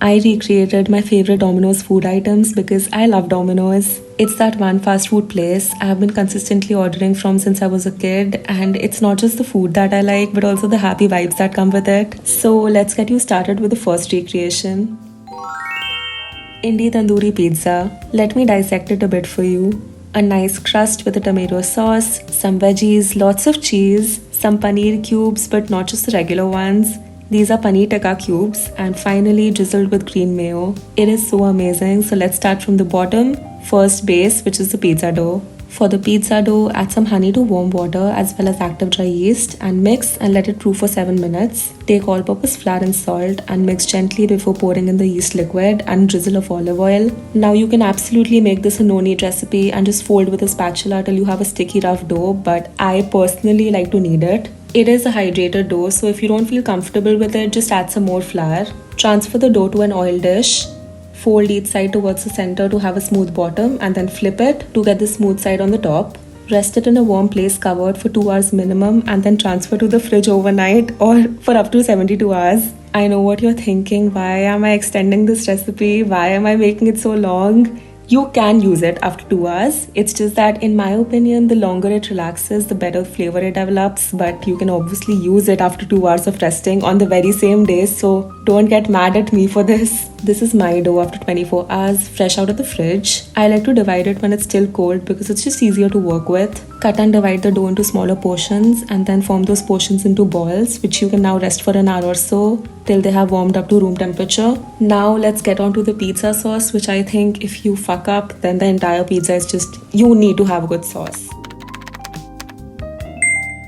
I recreated my favorite Domino's food items because I love Domino's. It's that one fast food place I have been consistently ordering from since I was a kid, and it's not just the food that I like but also the happy vibes that come with it. So let's get you started with the first recreation. Indi tandoori pizza. Let me dissect it a bit for you. A nice crust with a tomato sauce, some veggies, lots of cheese, some paneer cubes but not just the regular ones. These are paneer tikka cubes, and finally drizzled with green mayo. It is so amazing. So let's start from the bottom. First base, which is the pizza dough. For the pizza dough, add some honey to warm water as well as active dry yeast and mix and let it brew for 7 minutes. Take all-purpose flour and salt and mix gently before pouring in the yeast liquid and drizzle of olive oil. Now you can absolutely make this a no-knead recipe and just fold with a spatula till you have a sticky rough dough, but I personally like to knead it. It is a hydrated dough, so if you don't feel comfortable with it, just add some more flour. Transfer the dough to an oil dish. Fold each side towards the center to have a smooth bottom and then flip it to get the smooth side on the top. Rest it in a warm place covered for 2 hours minimum and then transfer to the fridge overnight or for up to 72 hours. I know what you're thinking, why am I extending this recipe? Why am I making it so long? You can use it after 2 hours. It's just that in my opinion, the longer it relaxes, the better flavor it develops. But you can obviously use it after 2 hours of resting on the very same day. So don't get mad at me for this. This is my dough after 24 hours, fresh out of the fridge. I like to divide it when it's still cold because it's just easier to work with. Cut and divide the dough into smaller portions and then form those portions into balls, which you can now rest for an hour or so till they have warmed up to room temperature. Now let's get on to the pizza sauce, which I think if you fuck up, then the entire pizza is just, you need to have a good sauce.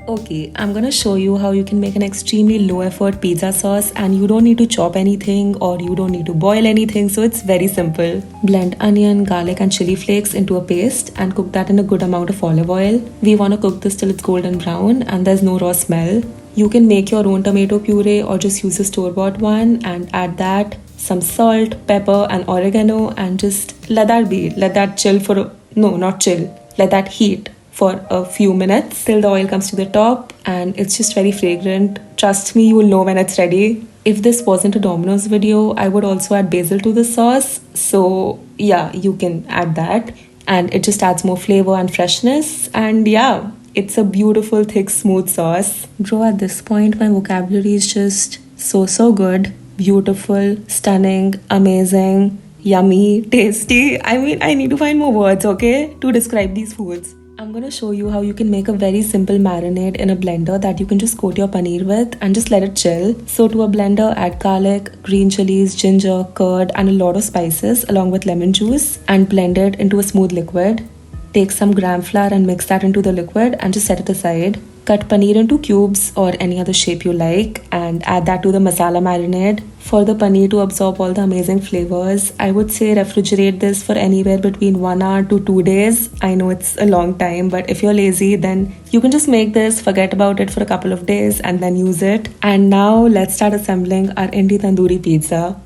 Okay, I'm gonna show you how you can make an extremely low effort pizza sauce and you don't need to chop anything or you don't need to boil anything, so it's very simple. Blend onion, garlic and chili flakes into a paste and cook that in a good amount of olive oil. We wanna cook this till it's golden brown and there's no raw smell. You can make your own tomato puree or just use a store-bought one and add that, some salt, pepper and oregano and just let that be. Let that chill for, no, not chill, let that heat for a few minutes till the oil comes to the top and it's just very fragrant. Trust me, you will know when it's ready. If this wasn't a Domino's video, I would also add basil to the sauce. So yeah, you can add that and it just adds more flavor and freshness. And yeah, it's a beautiful, thick, smooth sauce. Bro, at this point, my vocabulary is just so good. Beautiful, stunning, amazing, yummy, tasty. I mean, I need to find more words, okay, to describe these foods. I'm gonna show you how you can make a very simple marinade in a blender that you can just coat your paneer with and just let it chill. So to a blender, add garlic, green chilies, ginger, curd and a lot of spices along with lemon juice and blend it into a smooth liquid. Take some gram flour and mix that into the liquid and just set it aside. Cut paneer into cubes or any other shape you like and add that to the masala marinade. For the paneer to absorb all the amazing flavors, I would say refrigerate this for anywhere between 1 hour to 2 days. I know it's a long time, but if you're lazy, then you can just make this, forget about it for a couple of days and then use it. And now let's start assembling our Indi tandoori pizza.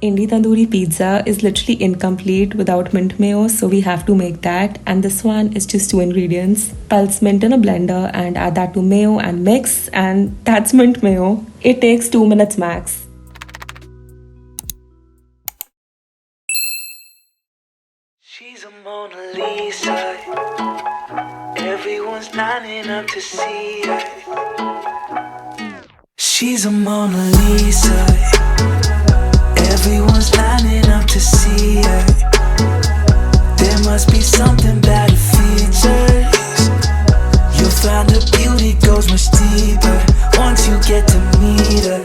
Indi tandoori pizza is literally incomplete without mint mayo, so we have to make that. And this one is just 2 ingredients. Pulse mint in a blender and add that to mayo and mix, and that's mint mayo. It takes 2 minutes max. She's a Mona Lisa. Everyone's lining up to see her. She's a Mona Lisa. Everyone's lining up to see her. There must be something about her features. You'll find her beauty goes much deeper once you get to meet her.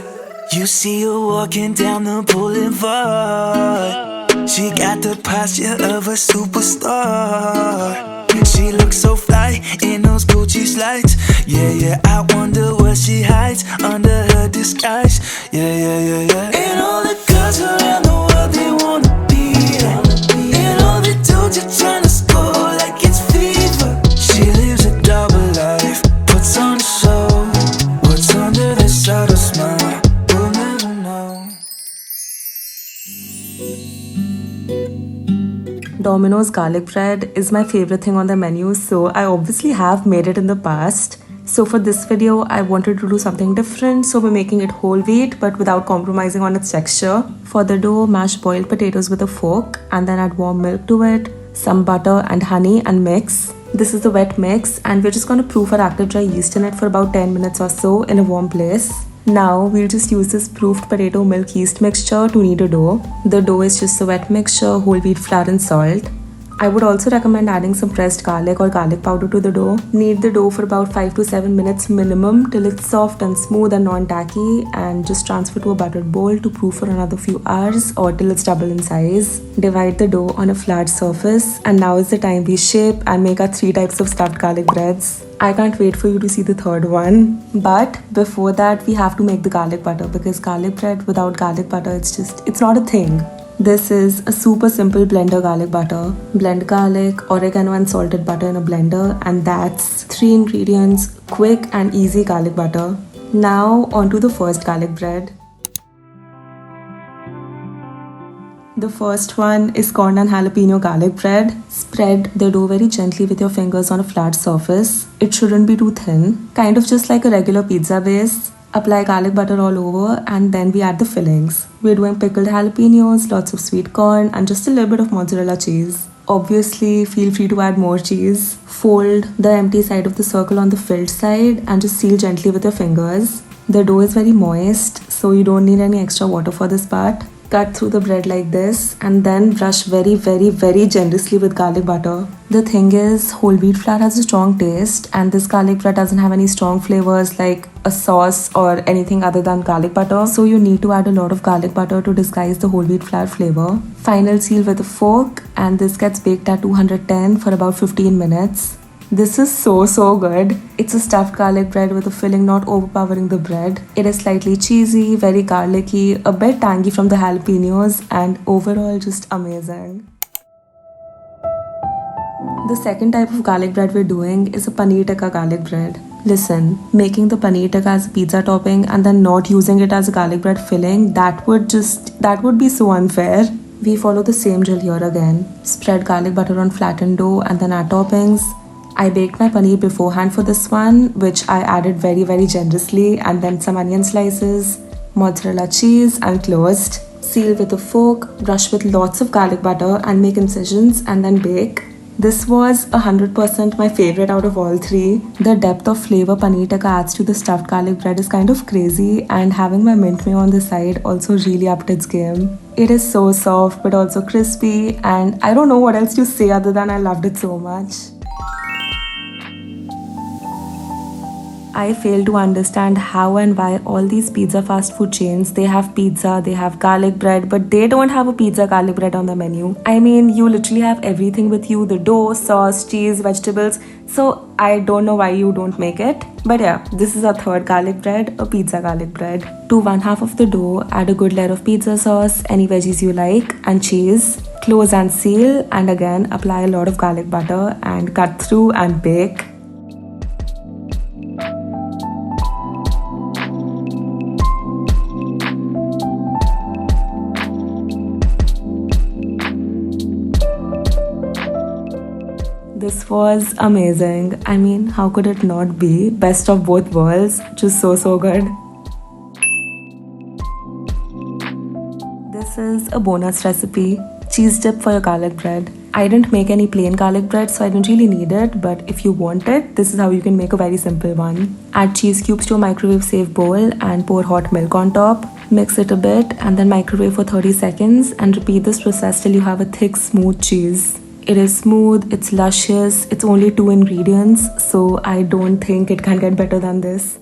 You see her walking down the boulevard. She got the posture of a superstar. She looks so fly in those Gucci slides. Yeah, I wonder what she hides under her disguise. Yeah. And all the girls around the world, they wanna be her. And all the dudes are trying to score like it's fever. She lives a double life, puts on a show. What's under this subtle smile, we'll never know. Domino's garlic bread is my favorite thing on the menu, so I obviously have made it in the past. So for this video, I wanted to do something different, so we're making it whole wheat but without compromising on its texture. For the dough, mash boiled potatoes with a fork and then add warm milk to it, some butter and honey and mix. This is the wet mix and we're just going to proof our active dry yeast in it for about 10 minutes or so in a warm place. Now we'll just use this proofed potato milk yeast mixture to knead a dough. The dough is just a wet mixture, whole wheat flour and salt. I would also recommend adding some pressed garlic or garlic powder to the dough. Knead the dough for about 5 to 7 minutes minimum till it's soft and smooth and non-tacky, and just transfer to a buttered bowl to proof for another few hours or till it's double in size. Divide the dough on a flat surface, and now is the time we shape and make our 3 types of stuffed garlic breads. I can't wait for you to see the third one. But before that, we have to make the garlic butter, because garlic bread without garlic butter, it's not a thing. This is a super simple blender garlic butter. Blend garlic, oregano and salted butter in a blender, and that's 3 ingredients, quick and easy garlic butter. Now onto the first garlic bread. The first one is corn and jalapeno garlic bread. Spread the dough very gently with your fingers on a flat surface. It shouldn't be too thin, kind of just like a regular pizza base. Apply garlic butter all over and then we add the fillings. We're doing pickled jalapeños, lots of sweet corn and just a little bit of mozzarella cheese. Obviously, feel free to add more cheese. Fold the empty side of the circle on the filled side and just seal gently with your fingers. The dough is very moist, so you don't need any extra water for this part. Cut through the bread like this and then brush very generously with garlic butter. The thing is, whole wheat flour has a strong taste and this garlic bread doesn't have any strong flavors like a sauce or anything other than garlic butter. So you need to add a lot of garlic butter to disguise the whole wheat flour flavor. Final seal with a fork, and this gets baked at 210 for about 15 minutes. This is so good. It's a stuffed garlic bread with a filling not overpowering the bread. It is slightly cheesy, very garlicky, a bit tangy from the jalapenos, and overall just amazing. The second type of garlic bread we're doing is a paneer tikka garlic bread. Listen, making the paneer tikka as a pizza topping and then not using it as a garlic bread filling, that would be so unfair. We follow the same drill here again. Spread garlic butter on flattened dough and then add toppings. I baked my paneer beforehand for this one, which I added very generously, and then some onion slices, mozzarella cheese and closed. Seal with a fork, brush with lots of garlic butter and make incisions and then bake. This was 100% my favorite out of all 3. The depth of flavor paneer tikka adds to the stuffed garlic bread is kind of crazy, and having my mint mayo on the side also really upped its game. It is so soft but also crispy, and I don't know what else to say other than I loved it so much. I fail to understand how and why all these pizza fast food chains, they have pizza, they have garlic bread, but they don't have a pizza garlic bread on the menu. I mean, you literally have everything with you, the dough, sauce, cheese, vegetables. So I don't know why you don't make it. But yeah, this is our third garlic bread, a pizza garlic bread. To 1/2 of the dough, add a good layer of pizza sauce, any veggies you like, and cheese. Close and seal, and again apply a lot of garlic butter and cut through and bake. This was amazing. I mean, how could it not be? Best of both worlds. Just so good. This is a bonus recipe. Cheese dip for your garlic bread. I didn't make any plain garlic bread, so I didn't really need it, but if you want it, this is how you can make a very simple one. Add cheese cubes to a microwave-safe bowl and pour hot milk on top. Mix it a bit and then microwave for 30 seconds and repeat this process till you have a thick, smooth cheese. It is smooth, it's luscious, it's only 2 ingredients, so I don't think it can get better than this.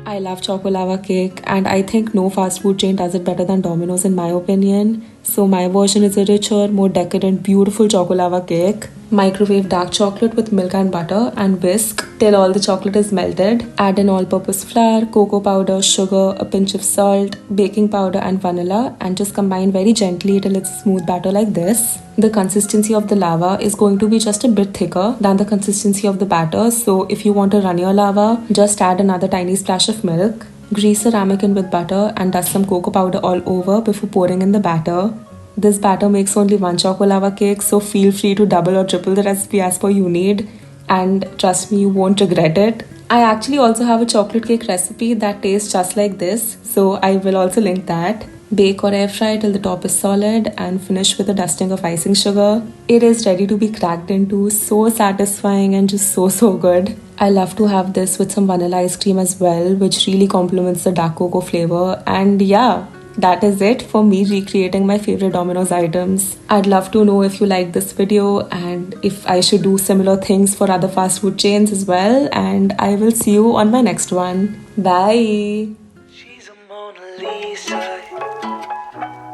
I love Choco lava cake, and I think no fast food chain does it better than Domino's in my opinion. So my version is a richer, more decadent, beautiful Choco lava cake. Microwave dark chocolate with milk and butter and whisk till all the chocolate is melted. Add in all-purpose flour, cocoa powder, sugar, a pinch of salt, baking powder and vanilla, and just combine very gently till it's a smooth batter like this. The consistency of the lava is going to be just a bit thicker than the consistency of the batter, so if you want a runnier lava, just add another tiny splash of milk. Grease a ramekin with butter and dust some cocoa powder all over before pouring in the batter. This batter makes only 1 choco lava cake, so feel free to double or triple the recipe as per you need. and trust me, you won't regret it. I actually also have a chocolate cake recipe that tastes just like this, so I will also link that. Bake or air fry till the top is solid and finish with a dusting of icing sugar. It is ready to be cracked into, so satisfying and just so good. I love to have this with some vanilla ice cream as well, which really complements the dark cocoa flavor. And yeah, that is it for me recreating my favorite Domino's items. I'd love to know if you like this video and if I should do similar things for other fast food chains as well. And I will see you on my next one. Bye. She's a Mona Lisa.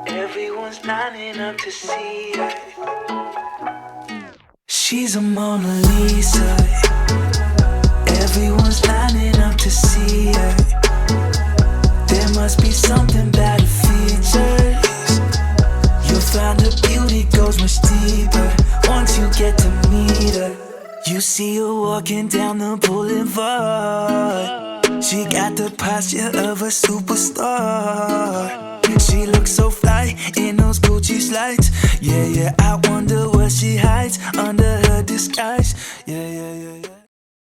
Everyone's lining up to see her. She's a Mona Lisa. Everyone's lining up to see her. There must be something about her features. You'll find her beauty goes much deeper once you get to meet her. You see her walking down the boulevard. She got the posture of a superstar. She looks so fly in those Gucci slides. Yeah, I wonder what she hides under her disguise. Yeah.